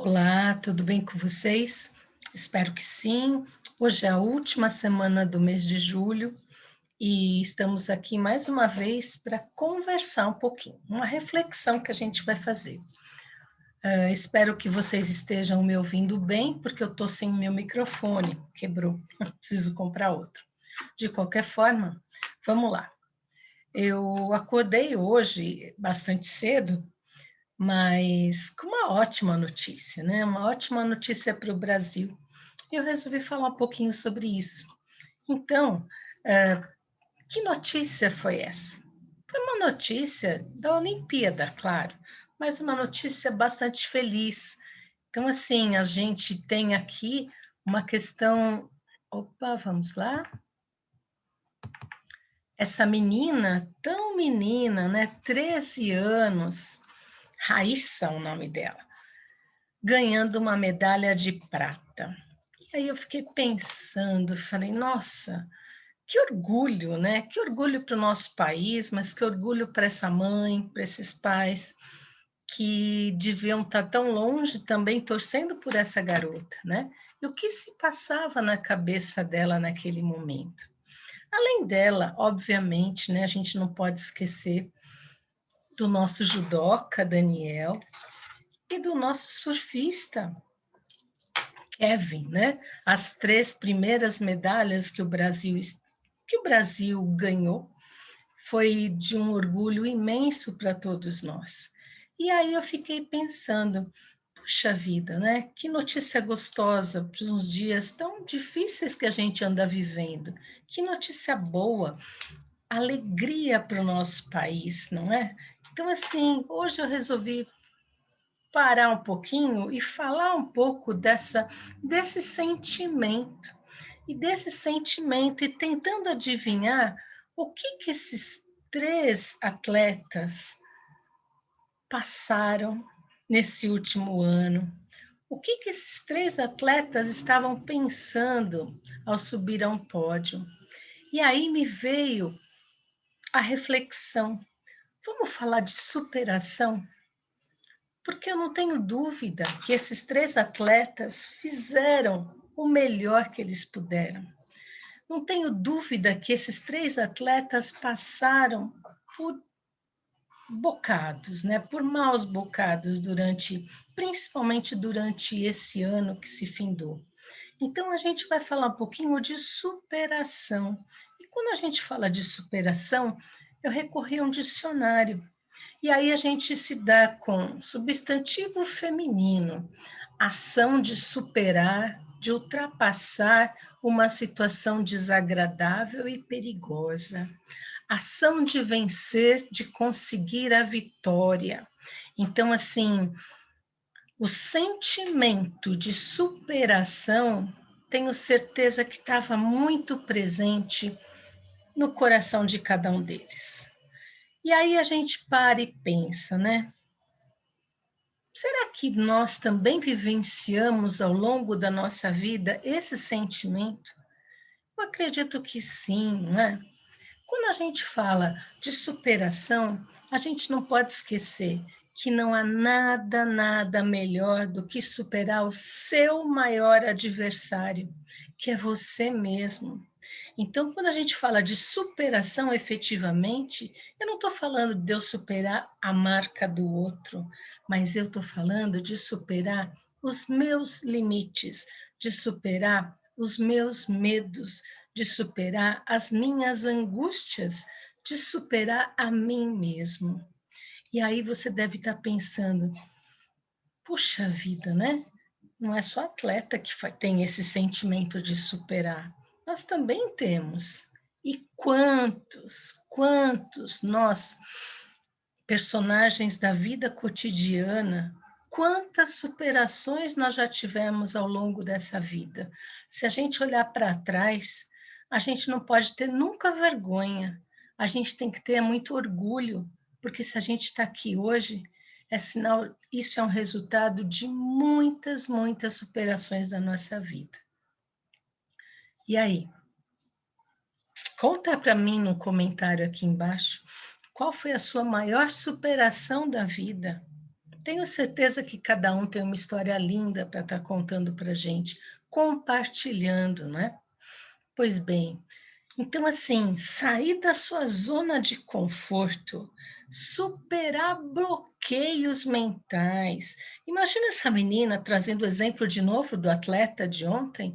Olá, tudo bem com vocês? Espero que sim. Hoje é a última semana do mês de julho e estamos aqui mais uma vez para conversar um pouquinho, uma reflexão que a gente vai fazer. Espero que vocês estejam me ouvindo bem, porque eu estou sem meu microfone, quebrou, preciso comprar outro. De qualquer forma, vamos lá. Eu acordei hoje bastante cedo, mas com uma ótima notícia, né? Uma ótima notícia para o Brasil. Eu resolvi falar um pouquinho sobre isso. Então, que notícia foi essa? Foi uma notícia da Olimpíada, claro, mas uma notícia bastante feliz. Então, assim, a gente tem aqui uma questão. Opa, vamos lá. Essa menina, tão menina, né? 13 anos, Raíssa, o nome dela, ganhando uma medalha de prata. E aí eu fiquei pensando, falei, nossa, que orgulho, né? Que orgulho para o nosso país, mas que orgulho para essa mãe, para esses pais que deviam estar tão longe também torcendo por essa garota, né? E o que se passava na cabeça dela naquele momento? Além dela, obviamente, né? A gente não pode esquecer do nosso judoca Daniel e do nosso surfista Kevin, né? As três primeiras medalhas que o Brasil ganhou foi de um orgulho imenso para todos nós. E aí eu fiquei pensando, puxa vida, né? Que notícia gostosa para uns dias tão difíceis que a gente anda vivendo. Que notícia boa, alegria para o nosso país, não é? Então, assim, hoje eu resolvi parar um pouquinho e falar um pouco desse sentimento. E desse sentimento, e tentando adivinhar o que esses três atletas passaram nesse último ano. O que esses três atletas estavam pensando ao subir a um pódio? E aí me veio a reflexão: vamos falar de superação? Porque eu não tenho dúvida que esses três atletas fizeram o melhor que eles puderam. Não tenho dúvida que esses três atletas passaram por bocados, né? Por maus bocados principalmente durante esse ano que se findou. Então a gente vai falar um pouquinho de superação. E quando a gente fala de superação, eu recorri a um dicionário. E aí a gente se dá com substantivo feminino, ação de superar, de ultrapassar uma situação desagradável e perigosa. Ação de vencer, de conseguir a vitória. Então, assim, o sentimento de superação, tenho certeza que estava muito presente no coração de cada um deles. E aí a gente para e pensa, né? Será que nós também vivenciamos ao longo da nossa vida esse sentimento? Eu acredito que sim, né? Quando a gente fala de superação, a gente não pode esquecer que não há nada, nada melhor do que superar o seu maior adversário, que é você mesmo. Então, quando a gente fala de superação efetivamente, eu não estou falando de eu superar a marca do outro, mas eu estou falando de superar os meus limites, de superar os meus medos, de superar as minhas angústias, de superar a mim mesmo. E aí você deve estar pensando, puxa vida, né? Não é só atleta que tem esse sentimento de superar. Nós também temos. E quantos nós, personagens da vida cotidiana, quantas superações nós já tivemos ao longo dessa vida. Se a gente olhar para trás, a gente não pode ter nunca vergonha. A gente tem que ter muito orgulho, porque se a gente está aqui hoje, é sinal, isso é um resultado de muitas, muitas superações da nossa vida. E aí? Conta para mim no comentário aqui embaixo, qual foi a sua maior superação da vida? Tenho certeza que cada um tem uma história linda para estar contando para a gente, compartilhando, né? Pois bem, então, assim, sair da sua zona de conforto, superar bloqueios mentais. Imagina essa menina trazendo o exemplo de novo do atleta de ontem.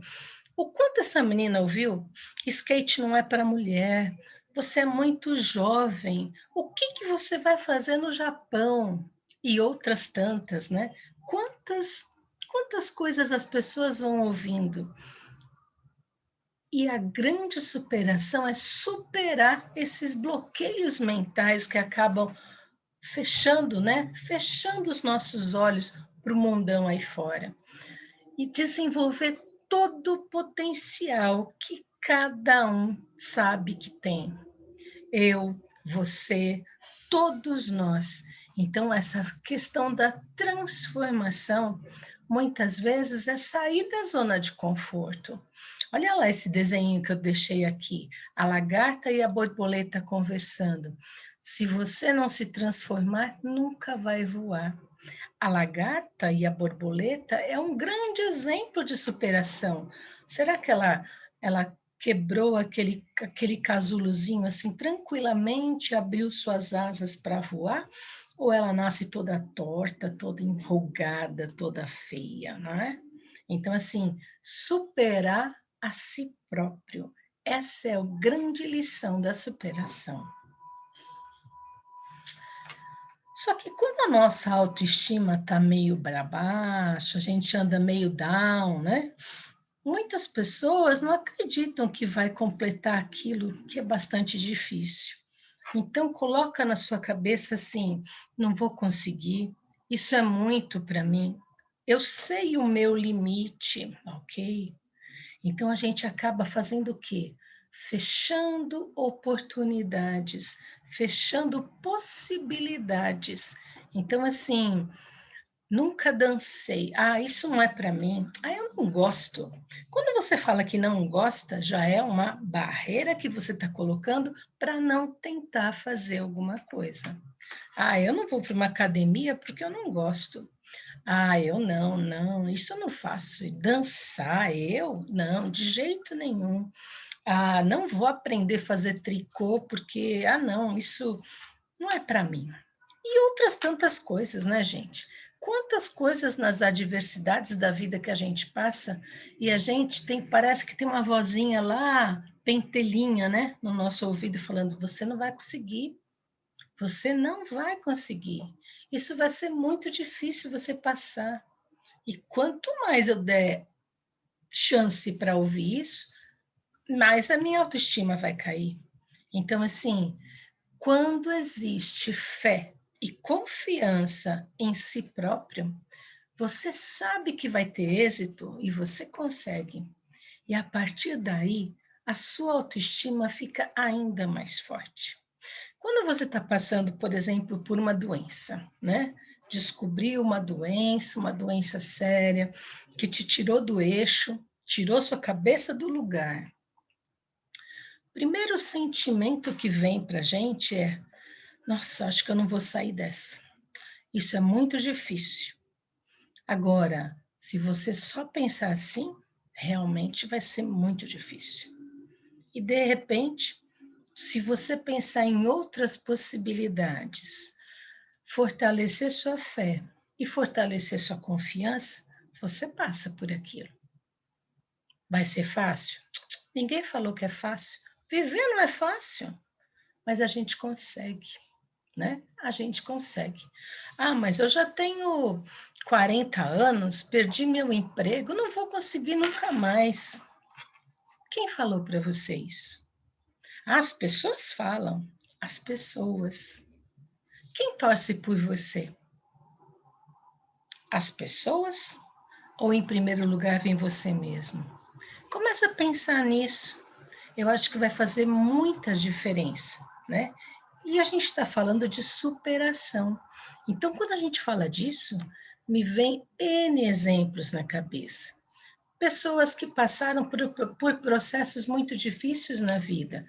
O quanto essa menina ouviu? Skate não é para mulher. Você é muito jovem. O que que você vai fazer no Japão? E outras tantas, né? Quantas coisas as pessoas vão ouvindo? E a grande superação é superar esses bloqueios mentais que acabam fechando, né? Fechando os nossos olhos para o mundão aí fora. E desenvolver todo o potencial que cada um sabe que tem. Eu, você, todos nós. Então, essa questão da transformação, muitas vezes, é sair da zona de conforto. Olha lá esse desenho que eu deixei aqui, a lagarta e a borboleta conversando. Se você não se transformar, nunca vai voar. A lagarta e a borboleta é um grande exemplo de superação. Será que ela quebrou aquele casulozinho assim tranquilamente, abriu suas asas para voar? Ou ela nasce toda torta, toda enrugada, toda feia, não é? Então, assim, superar a si próprio. Essa é a grande lição da superação. Só que quando a nossa autoestima está meio para baixo, a gente anda meio down, né? Muitas pessoas não acreditam que vai completar aquilo que é bastante difícil. Então coloca na sua cabeça assim, não vou conseguir, isso é muito para mim. Eu sei o meu limite, ok? Então a gente acaba fazendo o quê? Fechando oportunidades, fechando possibilidades. Então, assim, nunca dancei. Ah, isso não é para mim. Ah, eu não gosto. Quando você fala que não gosta, já é uma barreira que você está colocando para não tentar fazer alguma coisa. Ah, eu não vou para uma academia porque eu não gosto. Ah, eu não, isso eu não faço. E dançar, eu? Não, de jeito nenhum. Ah, não vou aprender a fazer tricô porque, não, isso não é para mim. E outras tantas coisas, né, gente? Quantas coisas nas adversidades da vida que a gente passa e a gente tem, parece que tem uma vozinha lá, pentelinha, né, no nosso ouvido falando: você não vai conseguir, você não vai conseguir. Isso vai ser muito difícil você passar. E quanto mais eu der chance para ouvir isso, mais a minha autoestima vai cair. Então, assim, quando existe fé e confiança em si próprio, você sabe que vai ter êxito e você consegue. E a partir daí, a sua autoestima fica ainda mais forte. Quando você está passando, por exemplo, por uma doença, né? Descobriu uma doença séria, que te tirou do eixo, tirou sua cabeça do lugar. Primeiro sentimento que vem para a gente é: nossa, acho que eu não vou sair dessa. Isso é muito difícil. Agora, se você só pensar assim, realmente vai ser muito difícil. E de repente, se você pensar em outras possibilidades, fortalecer sua fé e fortalecer sua confiança, você passa por aquilo. Vai ser fácil? Ninguém falou que é fácil. Viver não é fácil, mas a gente consegue, né? A gente consegue. Ah, mas eu já tenho 40 anos, perdi meu emprego, não vou conseguir nunca mais. Quem falou para você isso? As pessoas falam, as pessoas. Quem torce por você? As pessoas? Ou em primeiro lugar vem você mesmo? Começa a pensar nisso. Eu acho que vai fazer muita diferença, né? E a gente está falando de superação. Então, quando a gente fala disso, me vem N exemplos na cabeça. Pessoas que passaram por processos muito difíceis na vida,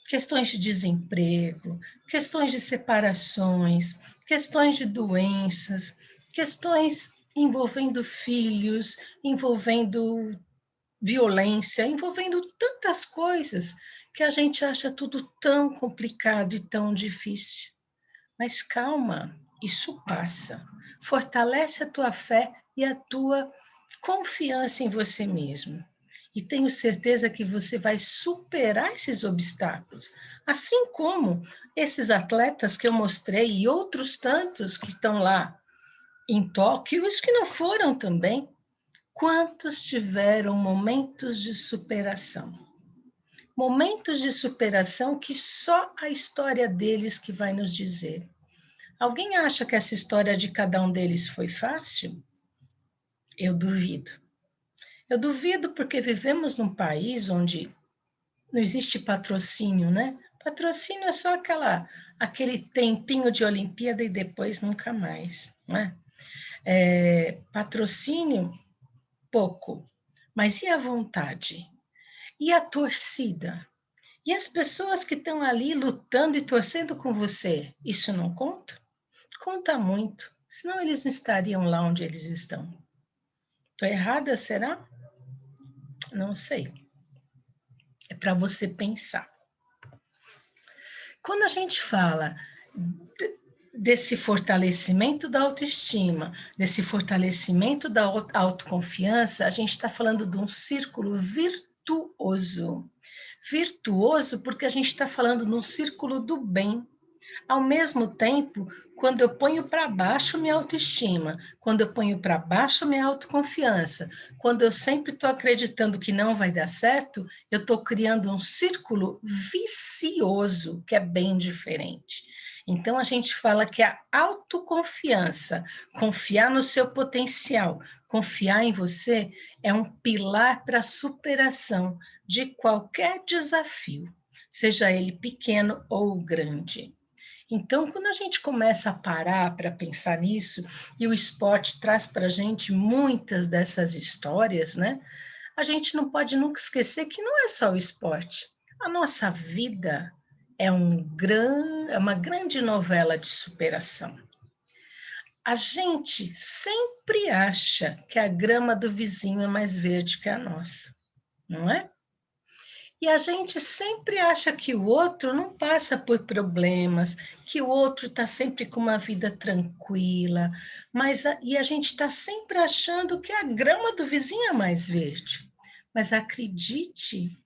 questões de desemprego, questões de separações, questões de doenças, questões envolvendo filhos, envolvendo violência, envolvendo tantas coisas que a gente acha tudo tão complicado e tão difícil. Mas calma, isso passa. Fortalece a tua fé e a tua confiança em você mesmo. E tenho certeza que você vai superar esses obstáculos. Assim como esses atletas que eu mostrei e outros tantos que estão lá em Tóquio, os que não foram também. Quantos tiveram momentos de superação? Momentos de superação que só a história deles que vai nos dizer. Alguém acha que essa história de cada um deles foi fácil? Eu duvido. Eu duvido porque vivemos num país onde não existe patrocínio, né? Patrocínio é só aquele tempinho de Olimpíada e depois nunca mais, né? Patrocínio, pouco. Mas e a vontade? E a torcida? E as pessoas que estão ali lutando e torcendo com você? Isso não conta? Conta muito. Senão eles não estariam lá onde eles estão. Estou errada, será? Não sei. É para você pensar. Quando a gente fala desse fortalecimento da autoestima, desse fortalecimento da autoconfiança, a gente está falando de um círculo virtuoso. Virtuoso porque a gente está falando num círculo do bem. Ao mesmo tempo, quando eu ponho para baixo minha autoestima, quando eu ponho para baixo minha autoconfiança, quando eu sempre estou acreditando que não vai dar certo, eu estou criando um círculo vicioso, que é bem diferente. Então, a gente fala que a autoconfiança, confiar no seu potencial, confiar em você, é um pilar para a superação de qualquer desafio, seja ele pequeno ou grande. Então, quando a gente começa a parar para pensar nisso, e o esporte traz para a gente muitas dessas histórias, né? A gente não pode nunca esquecer que não é só o esporte. A nossa vida é uma grande novela de superação. A gente sempre acha que a grama do vizinho é mais verde que a nossa, não é? E a gente sempre acha que o outro não passa por problemas, que o outro está sempre com uma vida tranquila, e a gente está sempre achando que a grama do vizinho é mais verde. Mas acredite,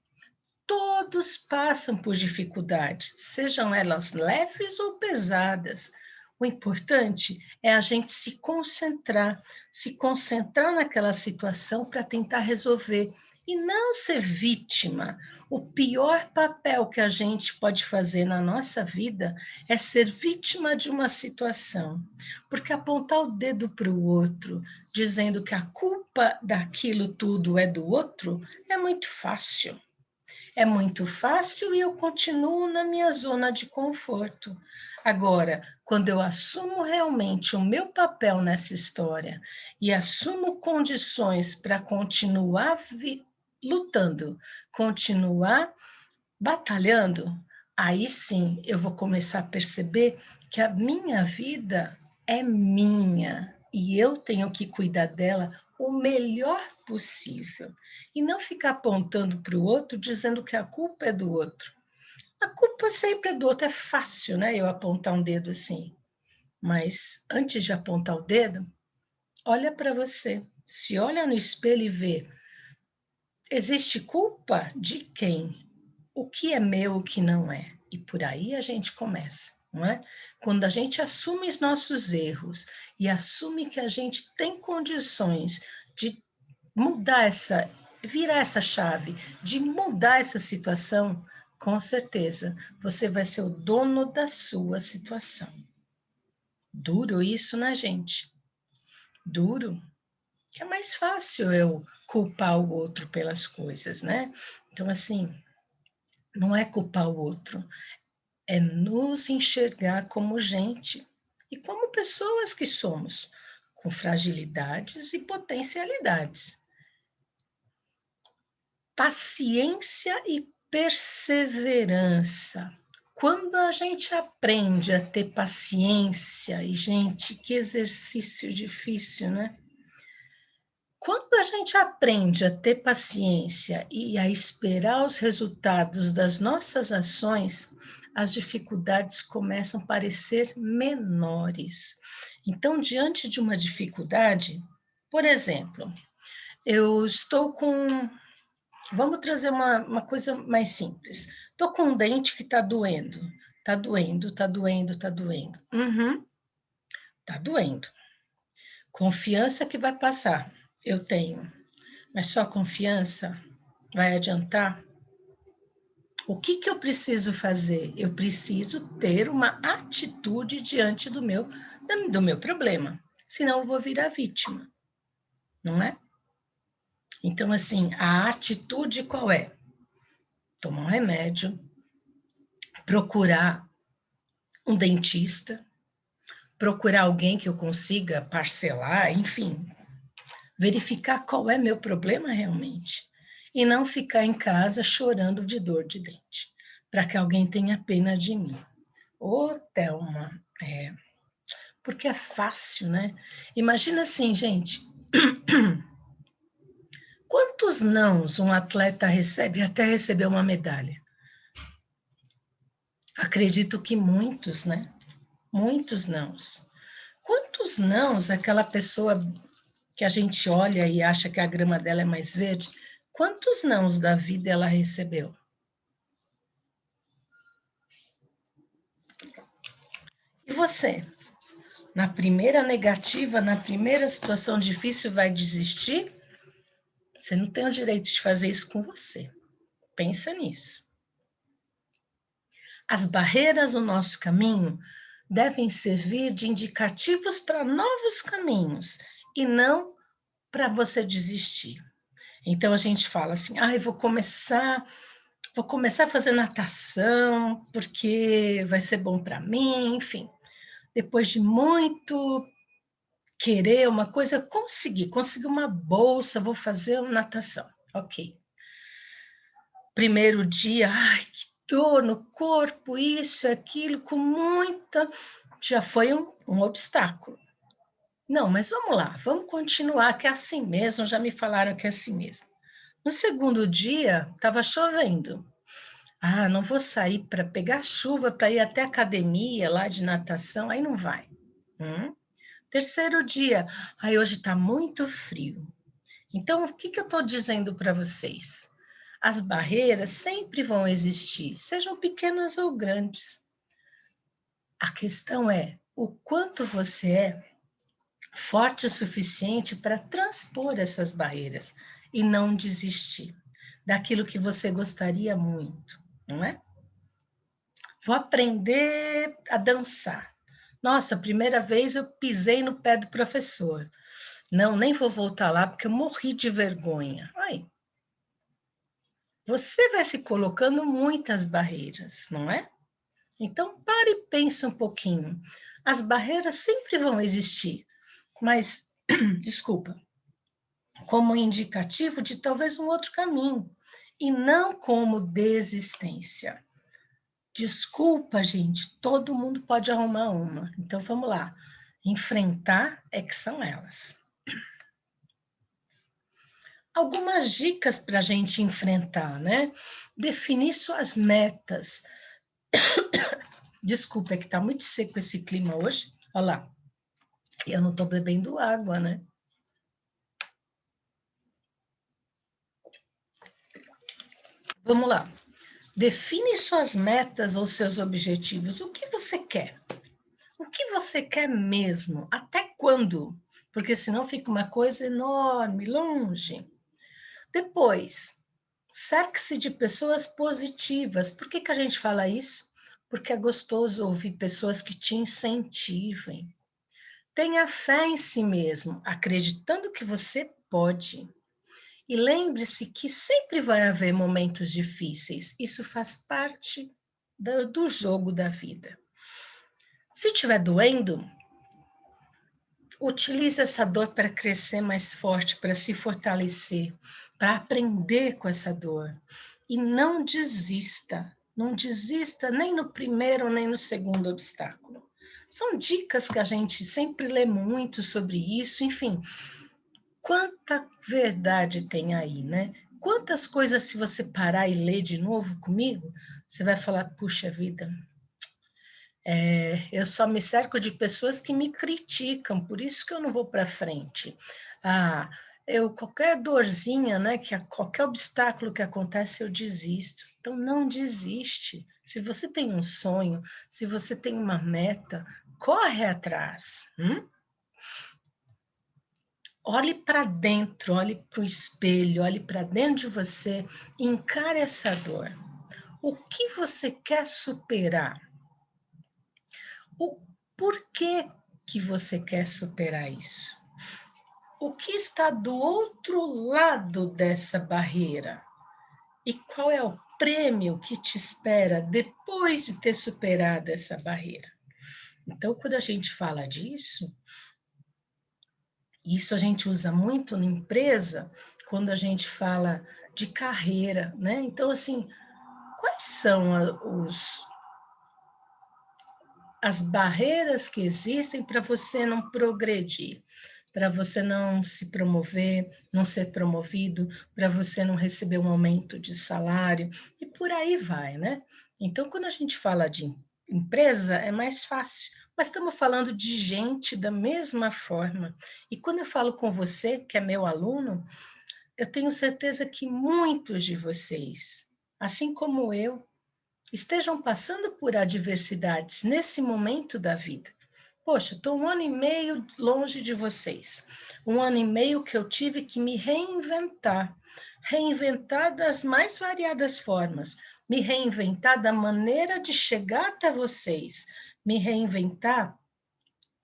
todos passam por dificuldades, sejam elas leves ou pesadas. O importante é a gente se concentrar naquela situação para tentar resolver e não ser vítima. O pior papel que a gente pode fazer na nossa vida é ser vítima de uma situação, porque apontar o dedo para o outro, dizendo que a culpa daquilo tudo é do outro, é muito fácil. É muito fácil e eu continuo na minha zona de conforto. Agora, quando eu assumo realmente o meu papel nessa história e assumo condições para continuar lutando, continuar batalhando, aí sim eu vou começar a perceber que a minha vida é minha e eu tenho que cuidar dela o melhor possível e não ficar apontando para o outro dizendo que a culpa é do outro. A culpa sempre é do outro, é fácil, né? Eu apontar um dedo assim. Mas antes de apontar o dedo, olha para você. Se olha no espelho e vê, existe culpa de quem? O que é meu, o que não é. E por aí a gente começa, não é? Quando a gente assume os nossos erros e assume que a gente tem condições de mudar virar essa chave, de mudar essa situação, com certeza você vai ser o dono da sua situação. Duro isso, né, gente? Duro. Que é mais fácil eu culpar o outro pelas coisas, né? Então, assim, não é culpar o outro, é nos enxergar como gente e como pessoas que somos, com fragilidades e potencialidades. Paciência e perseverança. Quando a gente aprende a ter paciência, e gente, que exercício difícil, né? Quando a gente aprende a ter paciência e a esperar os resultados das nossas ações, as dificuldades começam a parecer menores. Então, diante de uma dificuldade, por exemplo, eu estou com. Vamos trazer uma coisa mais simples. Estou com um dente que está doendo. Está doendo, está doendo, está doendo. Está doendo. Confiança que vai passar. Eu tenho. Mas só confiança vai adiantar? O que eu preciso fazer? Eu preciso ter uma atitude diante do meu problema. Senão eu vou virar vítima. Não é? Então, assim, a atitude qual é? Tomar um remédio, procurar um dentista, procurar alguém que eu consiga parcelar, enfim, verificar qual é meu problema realmente. E não ficar em casa chorando de dor de dente, para que alguém tenha pena de mim. Ô, Thelma, porque é fácil, né? Imagina assim, gente, quantos nãos um atleta recebe até receber uma medalha? Acredito que muitos, né? Muitos nãos. Quantos nãos aquela pessoa que a gente olha e acha que a grama dela é mais verde, quantos nãos da vida ela recebeu? E você? Na primeira negativa, na primeira situação difícil, vai desistir? Você não tem o direito de fazer isso com você. Pensa nisso. As barreiras no nosso caminho devem servir de indicativos para novos caminhos e não para você desistir. Então a gente fala assim: eu vou começar a fazer natação porque vai ser bom para mim, enfim. Depois de muito querer uma coisa, consegui uma bolsa, vou fazer natação. Ok. Primeiro dia, que dor no corpo, isso, aquilo, com muita. Já foi um obstáculo. Não, mas vamos lá, vamos continuar, que é assim mesmo, já me falaram que é assim mesmo. No segundo dia, estava chovendo. Não vou sair para pegar chuva para ir até a academia lá de natação, aí não vai. Terceiro dia, hoje está muito frio. Então, o que eu estou dizendo para vocês? As barreiras sempre vão existir, sejam pequenas ou grandes. A questão é o quanto você é forte o suficiente para transpor essas barreiras e não desistir daquilo que você gostaria muito, não é? Vou aprender a dançar. Nossa, primeira vez eu pisei no pé do professor. Não, nem vou voltar lá porque eu morri de vergonha. Você vai se colocando muitas barreiras, não é? Então, pare e pense um pouquinho. As barreiras sempre vão existir, mas, desculpa, como indicativo de talvez um outro caminho, e não como desistência. Desculpa, gente, todo mundo pode arrumar uma. Então, vamos lá. Enfrentar é que são elas. Algumas dicas para a gente enfrentar, né? Definir suas metas. Desculpa, é que está muito seco esse clima hoje. Olha lá, eu não estou bebendo água, né? Vamos lá. Define suas metas ou seus objetivos. O que você quer? O que você quer mesmo? Até quando? Porque senão fica uma coisa enorme, longe. Depois, cerque-se de pessoas positivas. Por que a gente fala isso? Porque é gostoso ouvir pessoas que te incentivem. Tenha fé em si mesmo, acreditando que você pode. E lembre-se que sempre vai haver momentos difíceis. Isso faz parte do jogo da vida. Se estiver doendo, utilize essa dor para crescer mais forte, para se fortalecer, para aprender com essa dor. E não desista. Não desista nem no primeiro nem no segundo obstáculo. São dicas que a gente sempre lê muito sobre isso, enfim. Quanta verdade tem aí, né? Quantas coisas, se você parar e ler de novo comigo, você vai falar, puxa vida, eu só me cerco de pessoas que me criticam, por isso que eu não vou para frente. Ah, qualquer dorzinha, né, qualquer obstáculo que acontece, eu desisto. Então, não desiste. Se você tem um sonho, se você tem uma meta, corre atrás. Olhe para dentro, olhe para o espelho, olhe para dentro de você, encare essa dor. O que você quer superar? O porquê que você quer superar isso? O que está do outro lado dessa barreira? E qual é o prêmio que te espera depois de ter superado essa barreira? Então, quando a gente fala disso, isso a gente usa muito na empresa, quando a gente fala de carreira, né? Então, assim, quais são as barreiras que existem para você não progredir, para você não se promover, não ser promovido, para você não receber um aumento de salário, e por aí vai, né? Então, quando a gente fala de empresa, é mais fácil, mas estamos falando de gente da mesma forma. E quando eu falo com você, que é meu aluno, eu tenho certeza que muitos de vocês, assim como eu, estejam passando por adversidades nesse momento da vida. Poxa, estou um ano e meio longe de vocês. Um ano e meio que eu tive que me reinventar. Reinventar das mais variadas formas. Me reinventar da maneira de chegar até vocês. Me reinventar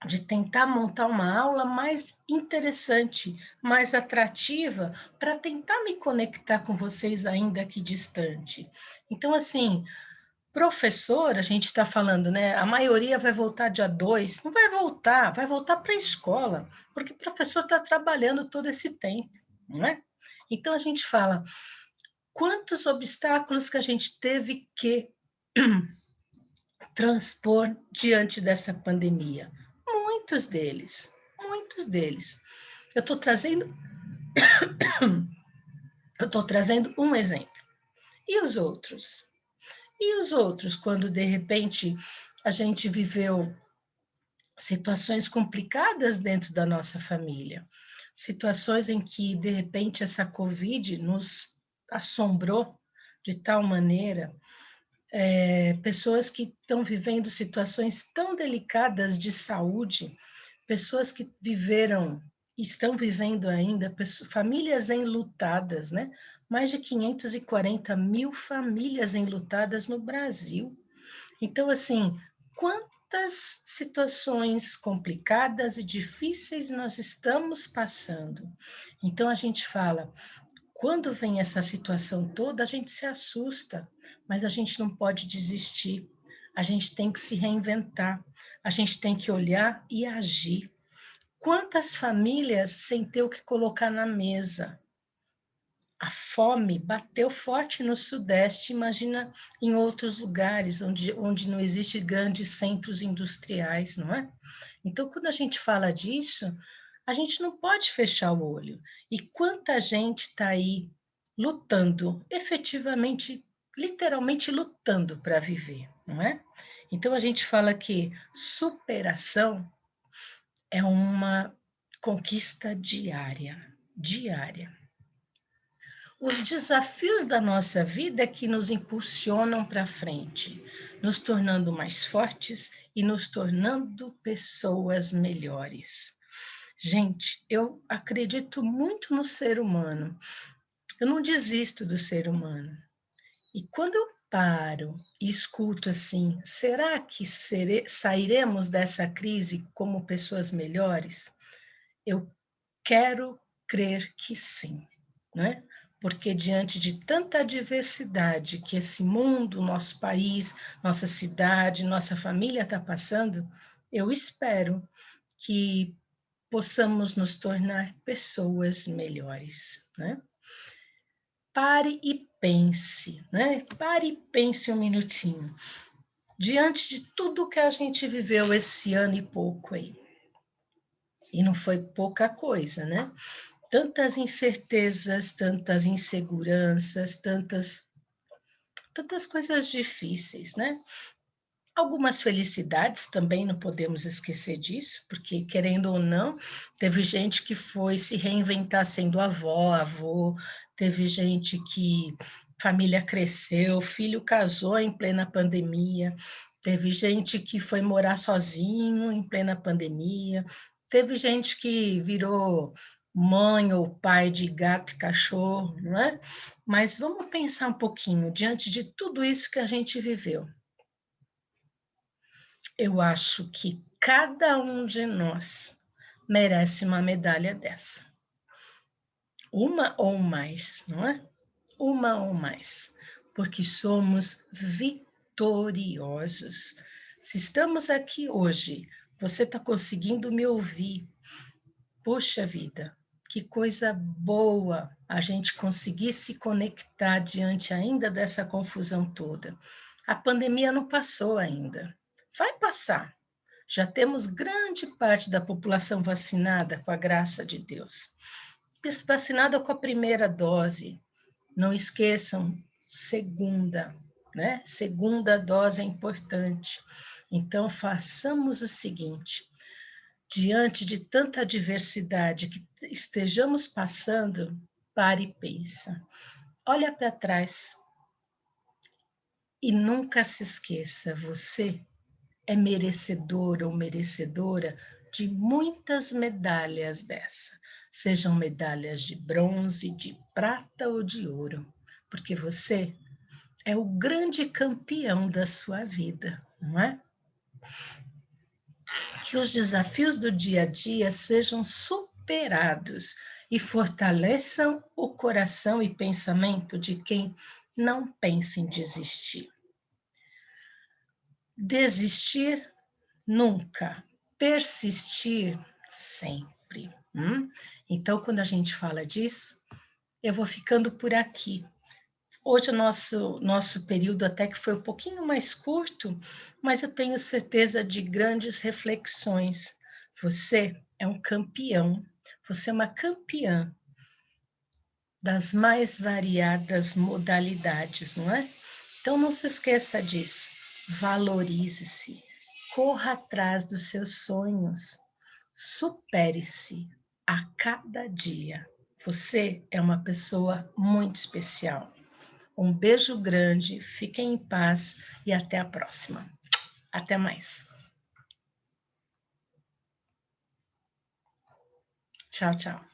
de tentar montar uma aula mais interessante, mais atrativa, para tentar me conectar com vocês ainda que distante. Então, assim, professor, a gente está falando, né? A maioria vai voltar dia 2, não vai voltar para a escola, porque o professor está trabalhando todo esse tempo, não é? Então a gente fala, quantos obstáculos que a gente teve que transpor diante dessa pandemia? Muitos deles, muitos deles. Eu estou trazendo, eu estou trazendo um exemplo. E os outros? E os outros, quando de repente a gente viveu situações complicadas dentro da nossa família, situações em que, de repente, essa Covid nos assombrou de tal maneira, pessoas que estão vivendo situações tão delicadas de saúde, pessoas que viveram, estão vivendo ainda, famílias enlutadas, né? Mais de 540 mil famílias enlutadas no Brasil. Então, assim, quantas situações complicadas e difíceis nós estamos passando. Então, a gente fala, quando vem essa situação toda, a gente se assusta, mas a gente não pode desistir. A gente tem que se reinventar, a gente tem que olhar e agir. Quantas famílias sem ter o que colocar na mesa? A fome bateu forte no Sudeste, imagina em outros lugares onde não existe grandes centros industriais, não é? Então, quando a gente fala disso, a gente não pode fechar o olho. E quanta gente está aí lutando, efetivamente, literalmente lutando para viver, não é? Então, a gente fala que superação é uma conquista diária, diária. Os desafios da nossa vida é que nos impulsionam para frente, nos tornando mais fortes e nos tornando pessoas melhores. Gente, eu acredito muito no ser humano. Eu não desisto do ser humano. E quando eu paro e escuto assim, será que sairemos dessa crise como pessoas melhores? Eu quero crer que sim, né? Porque diante de tanta adversidade que esse mundo, nosso país, nossa cidade, nossa família está passando, eu espero que possamos nos tornar pessoas melhores, né? pare e pense, né? Pare e pense um minutinho. Diante de tudo que a gente viveu esse ano e pouco aí. E não foi pouca coisa, né? Tantas incertezas, tantas inseguranças, tantas coisas difíceis, né? Algumas felicidades também, não podemos esquecer disso, porque, querendo ou não, teve gente que foi se reinventar sendo avó, avô, teve gente que família cresceu, filho casou em plena pandemia, teve gente que foi morar sozinho em plena pandemia, teve gente que virou mãe ou pai de gato e cachorro, não é? Mas vamos pensar um pouquinho, diante de tudo isso que a gente viveu. Eu acho que cada um de nós merece uma medalha dessa. Uma ou mais, não é? Uma ou mais. Porque somos vitoriosos. Se estamos aqui hoje, você está conseguindo me ouvir. Poxa vida, que coisa boa a gente conseguir se conectar diante ainda dessa confusão toda. A pandemia não passou ainda. Vai passar. Já temos grande parte da população vacinada, com a graça de Deus. Vacinada com a primeira dose. Não esqueçam, segunda, né? Segunda dose é importante. Então, façamos o seguinte: diante de tanta adversidade que estejamos passando, pare e pensa. Olha para trás e nunca se esqueça, você é merecedora ou merecedora de muitas medalhas dessa, sejam medalhas de bronze, de prata ou de ouro, porque você é o grande campeão da sua vida, não é? Que os desafios do dia a dia sejam superados e fortaleçam o coração e pensamento de quem não pensa em desistir. Desistir nunca, persistir sempre. Então, quando a gente fala disso, eu vou ficando por aqui. Hoje o nosso período até que foi um pouquinho mais curto, mas eu tenho certeza de grandes reflexões. Você é um campeão, você é uma campeã das mais variadas modalidades, não é? Então não se esqueça disso. Valorize-se, corra atrás dos seus sonhos, supere-se a cada dia. Você é uma pessoa muito especial. Um beijo grande, fiquem em paz e até a próxima. Até mais. Tchau, tchau.